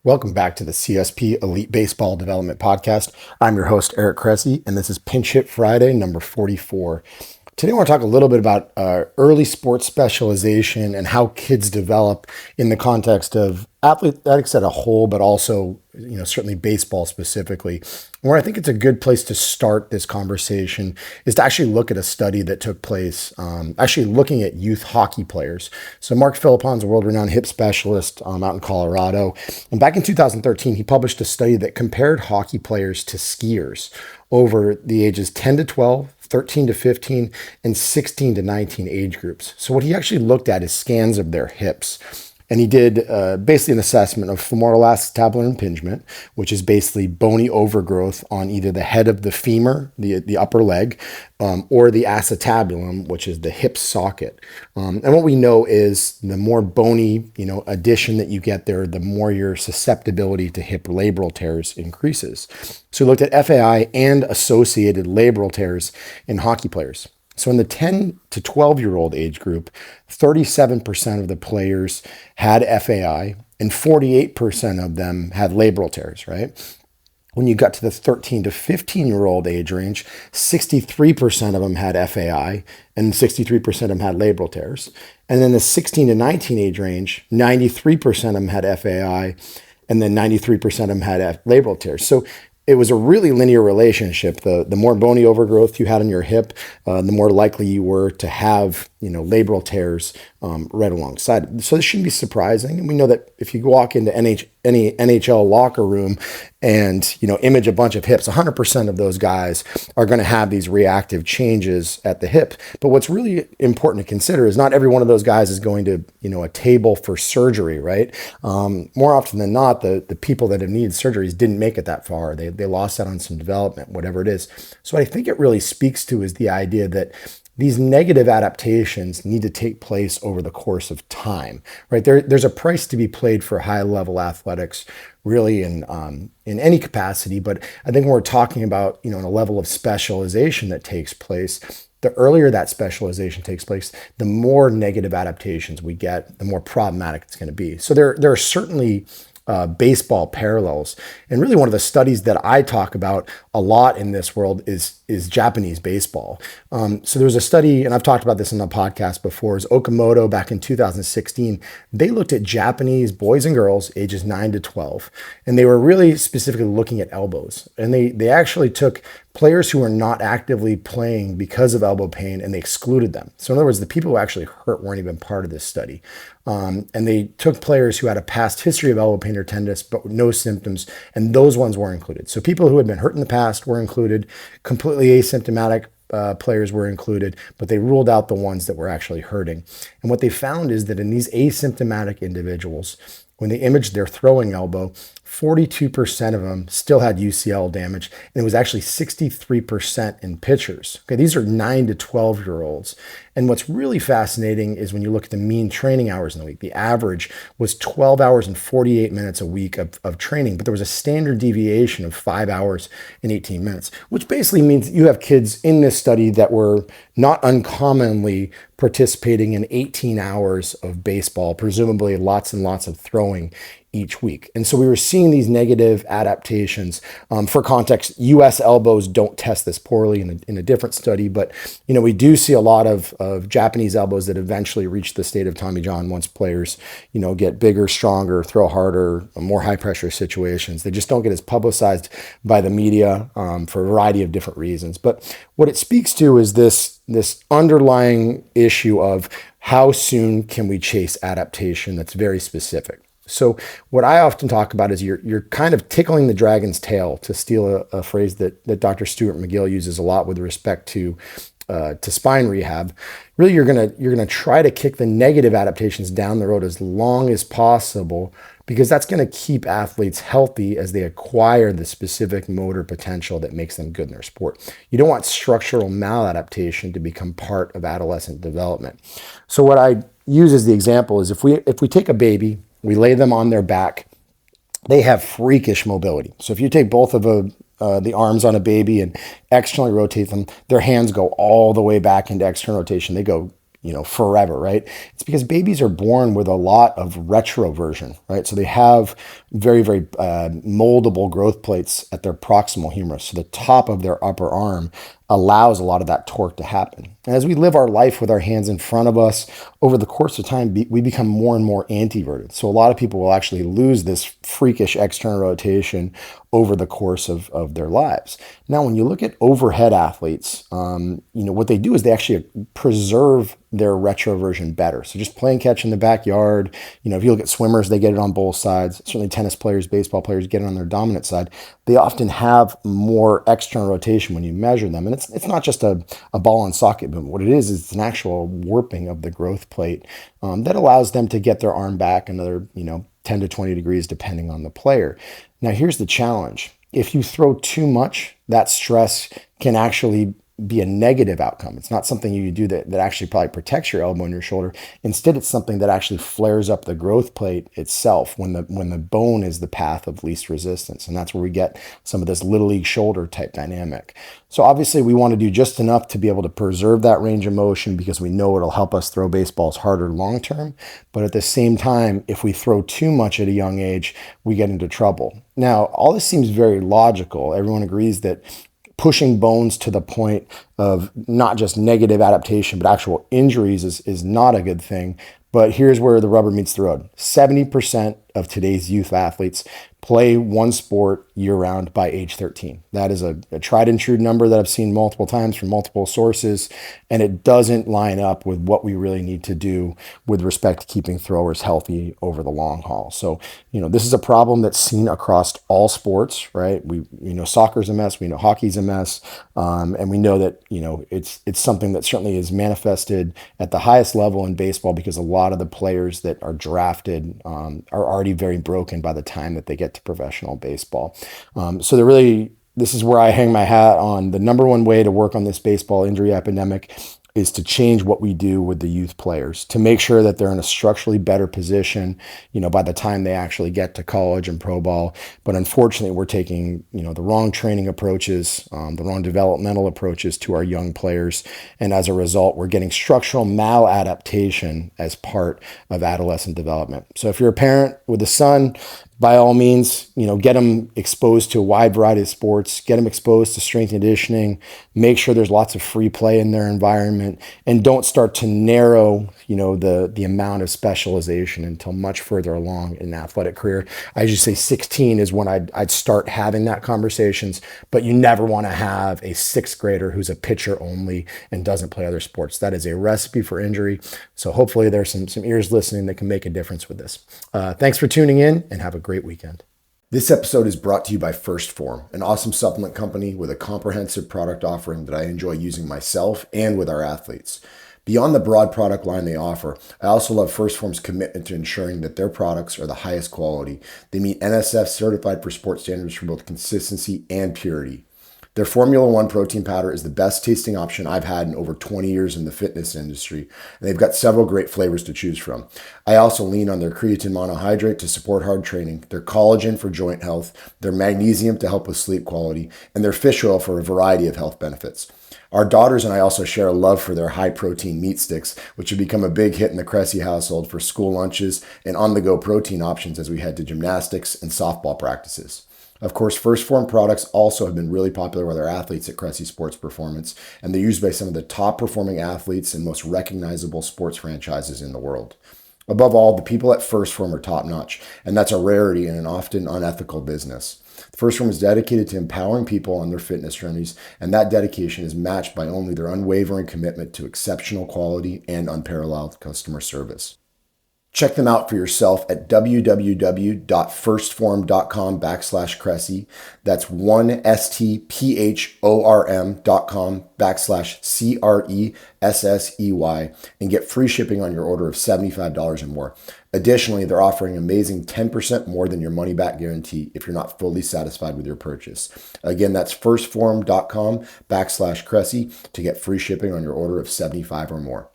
Welcome back to the CSP Elite Baseball Development Podcast. I'm your host, Eric Cressey, and this is Pinch Hit Friday, number 44. Today, I want to talk a little bit about early sports specialization and how kids develop in the context of athletics as a whole, but also, certainly baseball specifically. Where I think it's a good place to start this conversation is to actually look at a study that took place, actually looking at youth hockey players. So Mark Philippon's a world-renowned hip specialist out in Colorado. And back in 2013, he published a study that compared hockey players to skiers over the ages 10 to 12, 13 to 15, and 16 to 19 age groups. So what he actually looked at is scans of their hips. And he did basically an assessment of femoral acetabular impingement, which is basically bony overgrowth on either the head of the femur, the upper leg, or the acetabulum, which is the hip socket. And what we know is the more bony, addition that you get there, the more your susceptibility to hip labral tears increases. So we looked at FAI and associated labral tears in hockey players. So in the 10 to 12-year-old age group, 37% of the players had FAI and 48% of them had labral tears, right? When you got to the 13 to 15-year-old age range, 63% of them had FAI and 63% of them had labral tears. And then the 16 to 19 age range, 93% of them had FAI and then 93% of them had labral tears. So it was a really linear relationship. The more bony overgrowth you had on your hip, the more likely you were to have, labral tears right alongside. So this shouldn't be surprising. And we know that if you walk into any NHL locker room and, image a bunch of hips, 100% of those guys are going to have these reactive changes at the hip. But what's really important to consider is not every one of those guys is going to, a table for surgery, right? More often than not, the people that have needed surgeries didn't make it that far. They lost out on some development, whatever it is. So what I think it really speaks to is the idea that these negative adaptations need to take place over the course of time, right? There's a price to be paid for high-level athletics, really in any capacity. But I think when we're talking about, a level of specialization that takes place, the earlier that specialization takes place, the more negative adaptations we get, the more problematic it's going to be. So there are certainly baseball parallels. And really one of the studies that I talk about a lot in this world is Japanese baseball. So there was a study, and I've talked about this on the podcast before, is Okamoto back in 2016. They looked at Japanese boys and girls ages 9 to 12, and they were really specifically looking at elbows. And they actually took players who were not actively playing because of elbow pain, and they excluded them. So in other words, the people who actually hurt weren't even part of this study. And they took players who had a past history of elbow pain or tenderness, but no symptoms, and those ones were included. So people who had been hurt in the past were included, completely asymptomatic players were included, but they ruled out the ones that were actually hurting. And what they found is that in these asymptomatic individuals, when they imaged their throwing elbow, 42% of them still had UCL damage, and it was actually 63% in pitchers. Okay, these are 9 to 12-year-olds. And what's really fascinating is when you look at the mean training hours in the week, the average was 12 hours and 48 minutes a week of training, but there was a standard deviation of 5 hours and 18 minutes, which basically means you have kids in this study that were not uncommonly participating in 18 hours of baseball, presumably lots and lots of throwing each week. And so we were seeing these negative adaptations. For context, US elbows don't test this poorly in a different study, but we do see a lot of Japanese elbows that eventually reach the state of Tommy John once players, get bigger, stronger, throw harder, more high pressure situations. They just don't get as publicized by the media for a variety of different reasons. But what it speaks to is this underlying issue of how soon can we chase adaptation that's very specific. So what I often talk about is you're kind of tickling the dragon's tail, to steal a phrase that Dr. Stuart McGill uses a lot with respect to spine rehab. Really, you're gonna try to kick the negative adaptations down the road as long as possible, because that's going to keep athletes healthy as they acquire the specific motor potential that makes them good in their sport. You don't want structural maladaptation to become part of adolescent development. So what I use as the example is if we take a baby, we lay them on their back, they have freakish mobility. So if you take both of the arms on a baby and externally rotate them, their hands go all the way back into external rotation. They go forever, right? It's because babies are born with a lot of retroversion, right? So they have very, very moldable growth plates at their proximal humerus. So the top of their upper arm allows a lot of that torque to happen. And as we live our life with our hands in front of us, over the course of time, we become more and more antiverted. So a lot of people will actually lose this freakish external rotation over the course of their lives. Now, when you look at overhead athletes, what they do is they actually preserve their retroversion better. So just playing catch in the backyard, if you look at swimmers, they get it on both sides. Certainly tennis players, baseball players get it on their dominant side. They often have more external rotation when you measure them. And it's not just a ball and socket movement. What it is it's an actual warping of the growth plate that allows them to get their arm back another, 10 to 20 degrees, depending on the player. Now, here's the challenge. If you throw too much, that stress can actually be a negative outcome. It's not something you do that actually probably protects your elbow and your shoulder. Instead, it's something that actually flares up the growth plate itself when the bone is the path of least resistance. And that's where we get some of this little league shoulder type dynamic. So obviously we want to do just enough to be able to preserve that range of motion because we know it'll help us throw baseballs harder long term. But at the same time, if we throw too much at a young age, we get into trouble. Now, all this seems very logical. Everyone agrees that pushing bones to the point of not just negative adaptation, but actual injuries is not a good thing. But here's where the rubber meets the road. 70% of today's youth athletes play one sport year-round by age 13. That is a tried and true number that I've seen multiple times from multiple sources, and it doesn't line up with what we really need to do with respect to keeping throwers healthy over the long haul. So, this is a problem that's seen across all sports, right? We know soccer's a mess, we know hockey's a mess, and we know that, it's something that certainly is manifested at the highest level in baseball because a lot of the players that are drafted are already very broken by the time that they get to professional baseball. So this is where I hang my hat on the number one way to work on this baseball injury epidemic is to change what we do with the youth players to make sure that they're in a structurally better position, by the time they actually get to college and pro ball. But unfortunately, we're taking, the wrong training approaches, the wrong developmental approaches to our young players. And as a result, we're getting structural maladaptation as part of adolescent development. So if you're a parent with a son, by all means, get them exposed to a wide variety of sports, get them exposed to strength and conditioning, make sure there's lots of free play in their environment, and don't start to narrow, the amount of specialization until much further along in an athletic career. I usually say 16 is when I'd start having that conversations, but you never want to have a sixth grader who's a pitcher only and doesn't play other sports. That is a recipe for injury. So hopefully there's some ears listening that can make a difference with this. Thanks for tuning in and have a great weekend. This episode is brought to you by First Form, an awesome supplement company with a comprehensive product offering that I enjoy using myself and with our athletes. Beyond the broad product line they offer, I also love First Form's commitment to ensuring that their products are the highest quality. They meet NSF certified for sports standards for both consistency and purity. Their Formula One protein powder is the best tasting option I've had in over 20 years in the fitness industry, and they've got several great flavors to choose from. I also lean on their creatine monohydrate to support hard training, their collagen for joint health, their magnesium to help with sleep quality, and their fish oil for a variety of health benefits. Our daughters and I also share a love for their high-protein meat sticks, which have become a big hit in the Cressey household for school lunches and on-the-go protein options as we head to gymnastics and softball practices. Of course, First Form products also have been really popular with our athletes at Cressey Sports Performance, and they're used by some of the top-performing athletes and most recognizable sports franchises in the world. Above all, the people at First Form are top-notch, and that's a rarity in an often unethical business. First Form is dedicated to empowering people on their fitness journeys, and that dedication is matched by only their unwavering commitment to exceptional quality and unparalleled customer service. Check them out for yourself at www.firstform.com/Cressey. That's 1stphom.com/CRESSEY and get free shipping on your order of $75 or more. Additionally, they're offering amazing 10% more than your money back guarantee if you're not fully satisfied with your purchase. Again, that's firstform.com/Cressey to get free shipping on your order of $75 or more.